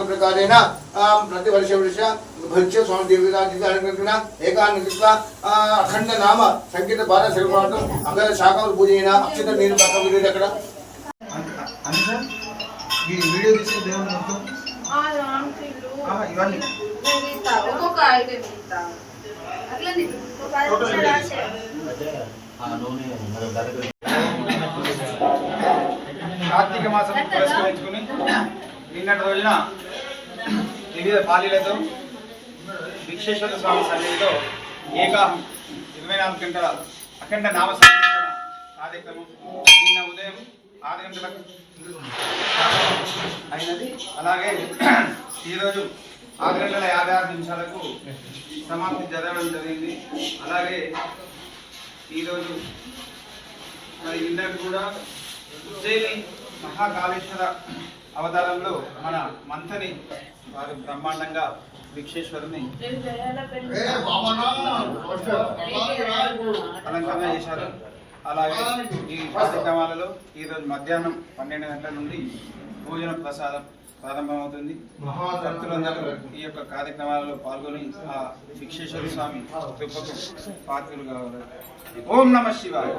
प्रकारेण प्रतिवर्ष वर्ष भक्ष्य स्वामी दीर्घाजिता एकान्नकृत्वा अखंड नाम संगीत बाल शिल्पार्थम अंगद शाखा पूजन अक्षत नीर पक्का वीडियो अక్కడ వీడియో తీసి దేవుని మొత్తం ఇవన్నీ ఒక్కొక్క ఐటెం ఇస్తా అట్లనే కార్తీక మాసం పురస్కరించుకుని నిన్నటి రోజున వివిధ పాలీలతో విక్షేశ్వర స్వామి సన్నిధిలో 24 గంటల అఖండ నామ సంకీర్తన కార్యక్రమం నిన్న ఉదయం 6 గంటలకు అయినది. అలాగే ఈరోజు 6:56 సమాప్తి జరగడం జరిగింది. అలాగే ఈరోజు మరి ఇందరికి కూడా ఉజ్జయిని మహాకాళేశ్వర అవతారంలో మన మంతని వారు బ్రహ్మాండంగా విక్షేశ్వరుని అలంకరణ చేశారు. అలాగే ఈ కార్యక్రమాలలో ఈరోజు మధ్యాహ్నం 12 గంటల నుండి భోజన ప్రసాదం ప్రారంభమవుతుంది. భక్తులందరూ ఈ యొక్క కార్యక్రమాలలో పాల్గొని ఆ విక్షేశ్వర స్వామి కృపకు పాత్రులు కావాలి. ఓం నమః శివాయ.